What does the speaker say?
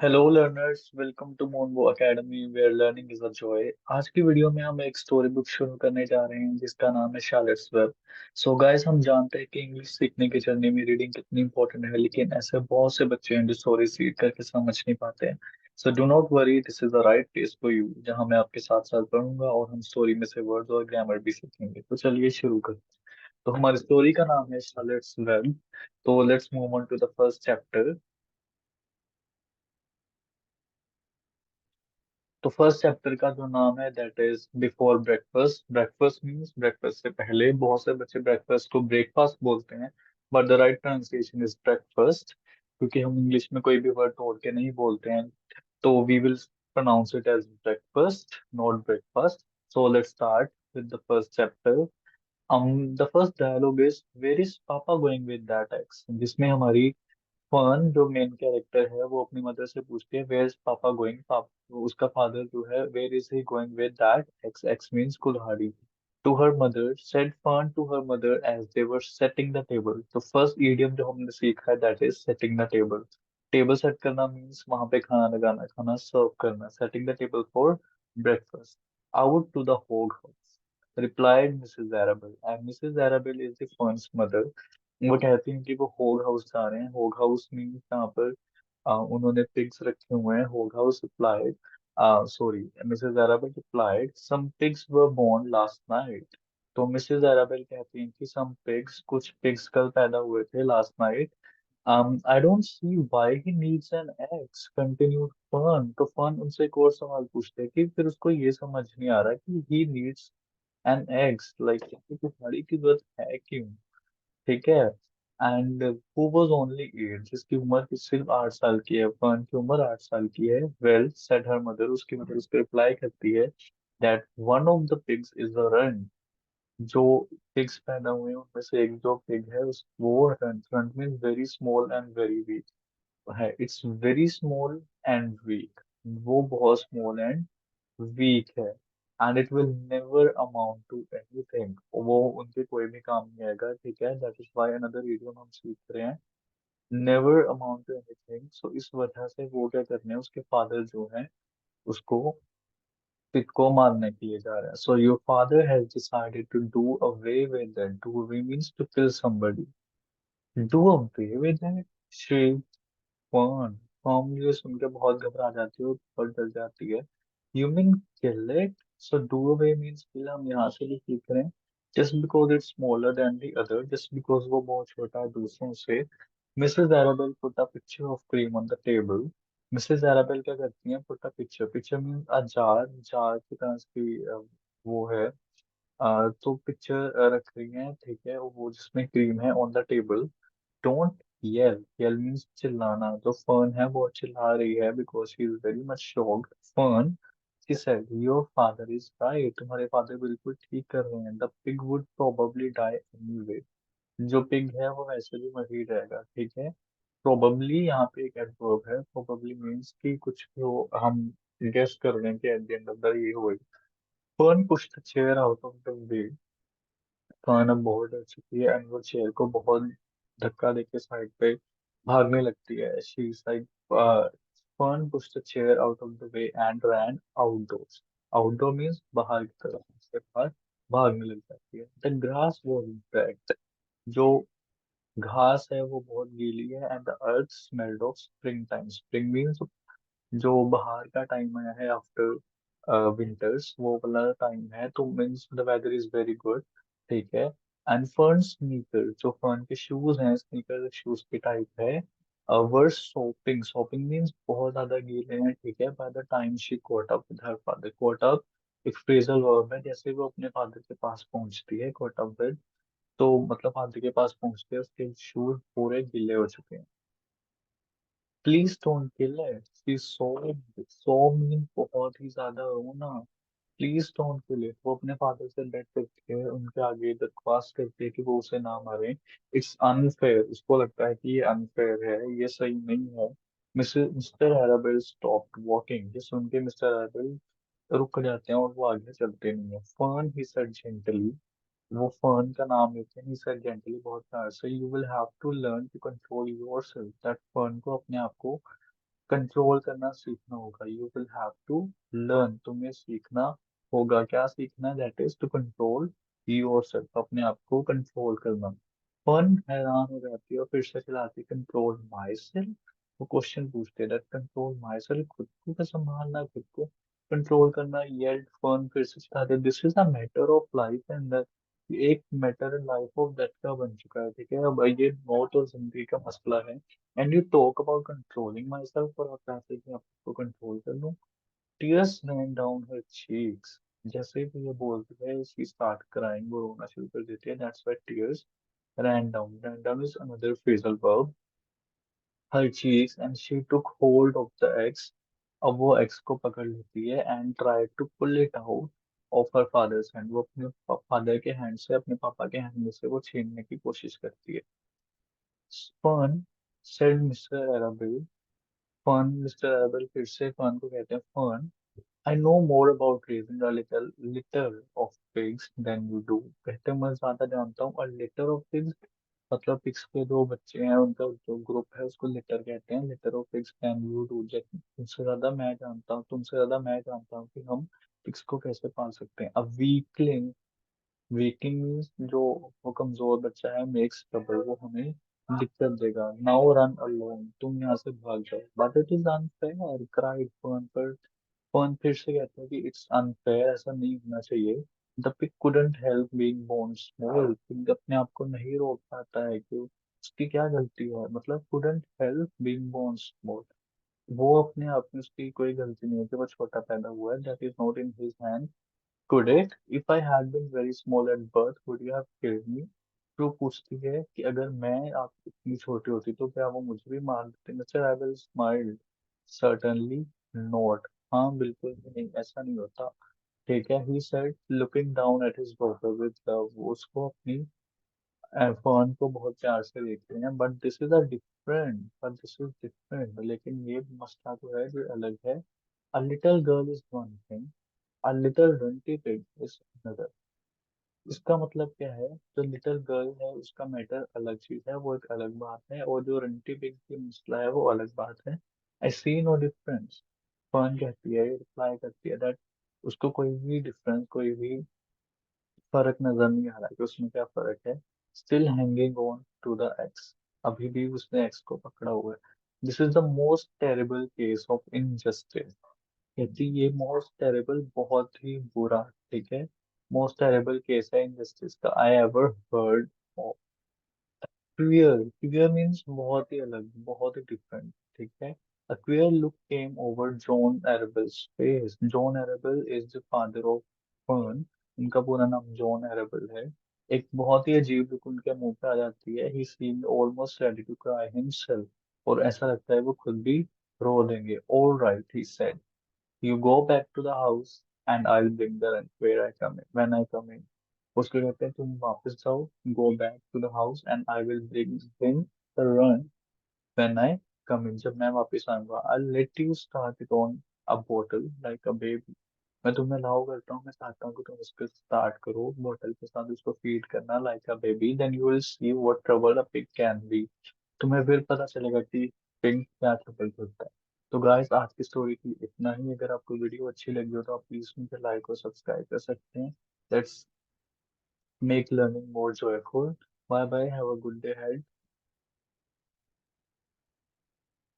Hello learners, welcome to Monvo academy where learning is a joy. आज की video में हम एक स्टोरी बुक शुरू करने जा रहे हैं जिसका नाम है शार्लेट्स वेब। सो गाइस, हम जानते हैं कि इंग्लिश सीखने की जर्नी में रीडिंग कितनी इंपॉर्टेंट है, लेकिन ऐसे बहुत से बच्चे हैं जो स्टोरी सीख करके समझ नहीं पाते हैं। So do not worry, this is the right place for you, जहां मैं आपके साथ साथ पढ़ूंगा और हम स्टोरी में से वर्ड्स और ग्रामर भी सीखेंगे। तो चलिए शुरू करते हैं। तो हमारी स्टोरी का नाम है शार्लेट्स वेब। तो let's move on to the first chapter. तो फर्स्ट चैप्टर का जो नाम है that is before breakfast. Breakfast means breakfast से पहले। बहुत से बच्चे ब्रेकफास्ट को ब्रेकफास्ट बोलते हैं, but the right pronunciation is breakfast, क्योंकि हम इंग्लिश में कोई भी वर्ड तोड़ के नहीं बोलते हैं। तो we will pronounce it as breakfast, not breakfast. So let's start with the first chapter. The first dialogue is, where is Papa going with that ex? जिसमें हमारी फर्न जो मेन कैरेक्टर है वो अपनी मदर से पूछती है वेयर इज पापा गोइंग। पापा, उसका फादर जो है, where is he going with that axe. Axe means कुल्हाड़ी। To her mother said Fern to her mother as they were setting the table. तो फर्स्ट इडियम जो हमने सीखा है that is setting the table. Table set करना means वहां पे खाना लगाना, खाना सर्व करना। Setting the table for breakfast. Out to the hog house replied Mrs. Arabelle, and Mrs. Arabelle is the Fern's mother. वो कहती हैं कि वो होग हाउस जा रहे हैं। होग हाउस मीन्स यहाँ पर उन्होंने पिग्स रखे हुए हैं। Hog house replied, sorry, Mrs Arable replied, some pigs were born last night. तो मिसेस अराबेल कहती हैं कि सम पिग्स, कुछ पिग्स कल पैदा हुए थे last night. I don't see why he needs an eggs, continued fern. तो फर्न उनसे एक और सवाल पूछते हैं कि फिर उसको ये समझ नहीं आ रहा कि he needs an eggs, like कुल्हाड़ी की जरूरत है क्यों। ठीक है। एंड हु वाज ओनली 8, जिसकी उम्र की सिर्फ 8 साल की है। फर्न की उम्र 8 साल की है। वेल सेड हर मदर, उसकी मदर उसको रिप्लाई करती है that one of the pigs is a run. जो पिग्स पैदा हुए हैं उनमें से एक जो पिग है उस वो runt. Runt means very small and very weak है। It's very small and weak. वो बहुत स्मॉल एंड वीक है। And it will never amount to anything. वो उनके कोई भी काम नहीं आएगा। ठीक है, that is why another idiom हम सीख रहे हैं, never amount to anything. So इस वजह से वो क्या कर रहे हैं, उसके फादर जो है उसको, पिट को मारने के लिए जा रहे हैं। So your father has decided to do away with that. Do away means to kill somebody. Do away with that. She कौन, फॉर्म ये सुन के बहुत घबरा जाती है और बहुत डर जाती है। You mean kill it. So do away means kill, हम यहाँ से भी सीख रहे हैं। Just because it's smaller than the other, just because वो बहुत छोटा है दूसरों से। Mrs Arable put a pitcher of cream on the table. Mrs Arable क्या करती हैं, put a pitcher. Pitcher means a jar, jar की तरह की वो है। तो पिक्चर रख रही हैं, ठीक है, वो जिसमें क्रीम है, on the table. Don't yell. Yell means चिल्लाना। जो फर्न है वो चिल्ला रही है because she is very much shocked. Fern, she said, your father is right. तुम्हारे फादर बिल्कुल ठीक कर रहे हैं। The pig would probably die anyway. जो पिग है वो वैसे भी मर ही जाएगा। ठीक है। प्रोबेबली यहाँ पे एक एडवर्ब है। प्रोबेबली मीन्स कि कुछ जो हम गेस कर रहे हैं कि at the end of the ये होएगा। Fern pushed the chair out of the way. Fern अब बहुत डर चुकी है एंड वो चेयर को बहुत धक्का देके साइड पे भागने लगती है। She is like, Fern pushed the chair out of the way and ran outdoors. Outdoor means बाहर की तरफ, उसके बाद भागने लग जाती है। The grass was wet. जो घास है वो बहुत गीली है। And the earth smelled of spring time. Spring means जो बाहर का टाइम आया है आफ्टर विंटर्स, वो वाला टाइम है। तो means the weather is very good. ठीक है। एंड फर्न स्नीकर, जो फर्न के शूज हैं, स्नीकर शूज की टाइप है, वर सोपिंग। सोपिंग मीन्स बहुत ज्यादा गीले हैं। ठीक है। By the time she caught up with her father। caught up एक फ्रेजल वर्ब है। जैसे वो अपने फादर के पास पहुंचती है, caught up with, तो मतलब फादर के पास पहुंचते हैं उसके शूज पूरे गीले हो चुके हैं। Please don't kill it, she sobbed. So mean बहुत ही ज्यादा रोना। प्लीज डोंट किल इट, वो अपने फादर से बेट करती है, उनके आगे दरख्वास्त करती है कि वो उसे ना मारे। इट्स अनफेयर, उसको लगता है कि ये अनफेयर है, ये सही नहीं है। Mr Arable stopped walking. ये सुन के मिस्टर हैराबेल रुक जाते हैं और वो आगे चलते नहीं है। फर्न, ही सेड जेंटली, वो फर्न का नाम लेते हैं। ही सेड जेंटली, बहुत प्यार से, you will have to learn to control yourself. That Fern को अपने आप को कंट्रोल करना सीखना होगा। You will have to learn, तुम्हें सीखना होगा। क्या सीखना? That is to control yourself, अपने आप को कंट्रोल करना। फन हैरान हो जाती है और फिर से चलाती, कंट्रोल माई सेल्फ। वो क्वेश्चन पूछते हैं, कंट्रोल माई सेल्फ, खुद को क्या संभालना, खुद को कंट्रोल करना। येल्ड फन फिर से चलाते, this is a matter of life and death. एक मैटर लाइफ ऑफ डेथ का बन चुका है, ठीक है। अब ये मौत और जिंदगी का मसला है। And you talk about controlling my self, और आप चाहते हैं कि आप उसको कंट्रोल कर लूं। Tears ran down her cheeks. जैसे ही ये बोलती है, शी स्टार्ट क्राइंग, वो रोना शुरू कर देती है। That's why tears ran down. Ran down is another phrasal verb. हर चीज, and she took hold of the axe. अब वो एग्स को पकड़ लेती है and try to pull it out of her father's hand. वो अपने फादर के हैंड से, अपने पापा के हैंड में से वो छीनने की कोशिश करती है। Fern, said Mr Arable. Fern, Mr Arable फिर से फन को कहते हैं, Fern, I know more about raising a little litter of pigs than you do। कहते हैं मैं ज्यादा जानता हूँ। और litter of pigs मतलब पिग्स के दो बच्चे हैं, उनका जो ग्रुप है उसको लिटर कहते हैं। Litre of pigs can you do, तुमसे ज्यादा मैं जानता हूँ, तुमसे ज्यादा मैं जानता हूँ कि हम पिग्स को कैसे पाल सकते हैं। अब वीकलिंग, वीकलिंग मीन्स जो वो कमजोर बच्चा है, मेक्स ट्रबल, वो हमें दिक्कत देगा। नाउ रन अलोन, तुम यहाँ से भाग जाओ। But it is unfair, cried Fern. पर फन फिर से कहते हैं कि इट्स अनफेयर, ऐसा नहीं होना चाहिए। The pig couldn't help being born small. Pig अपने आप को नहीं रोक पाता है कि उसकी क्या गलती है। मतलब couldn't help being born small, वो अपने आप में उसकी कोई गलती नहीं है कि वो छोटा पैदा हुआ है। That is not in his hand. Could it, if I had been very small at birth would you have killed me. True पूछती है कि अगर मैं आप इतनी छोटी होती तो क्या वो मुझे भी मार देते। Mister I will smile, certainly not. हाँ बिल्कुल भी नहीं, ऐसा नहीं होता। ठीक है, he said looking down at his daughter with love. वो उसको अपनी फर्न को बहुत प्यार से देखते हैं। But this is a different, but this is different, लेकिन ये मसला जो है जो अलग है। A little girl is one thing, a little runty pig is another. इसका मतलब क्या है? जो लिटिल गर्ल है उसका मैटर अलग चीज है, वो एक अलग बात है। और जो रंटी पिग की मसला है वो अलग बात है। आई सी नो डिफरेंस। फर्न कहती है, रिप्लाई करती है दैट उसको कोई भी डिफरेंस, कोई भी फर्क नजर नहीं आ रहा कि उसमें क्या फर्क है। Still hanging on to the axe, अभी भी उसने एक्स को पकड़ा हुआ है। This is the most terrible case of injustice. कहती ये मोस्ट टेरेबल, बहुत ही बुरा, ठीक है, मोस्ट टेरेबल केस है इनजस्टिस का I ever heard. Queer, queer means बहुत ही अलग, बहुत ही डिफरेंट, ठीक है। A queer look came over John Arabel's face. John Arabel is the father of Fern. उनका पूरा नाम जॉन एरेबल है। एक बहुत ही अजीब लुक उनके मुंह पे आ जाती है। He seemed almost ready to cry himself. और ऐसा लगता है वो खुद भी रो देंगे। All right, he said. You go back to the house and I'll bring the rent where I come in, when I come in. उसको कहते हैं तुम वापस जाओ, go back to the house and I will bring the rent when I come in, जब मैं वापस आऊंगा। I'll let you start it on a bottle like a baby। मैं तुम्हें अलाउ करता हूँ, मैं चाहता हूँ कि तुम इसको स्टार्ट करो बोतल के साथ, उसको फीड करना like a baby. Then you will see what trouble a pig can be. तुम्हें फिर पता चलेगा कि पिग क्या ट्रबल करता है। तो गाइस आज की स्टोरी की इतना ही। अगर आपको वीडियो अच्छी लगी हो तो आप प्लीज मुझे लाइक और सब्सक्राइब कर सकते हैं। Let's make learning more joyful. Bye bye, have a good day ahead।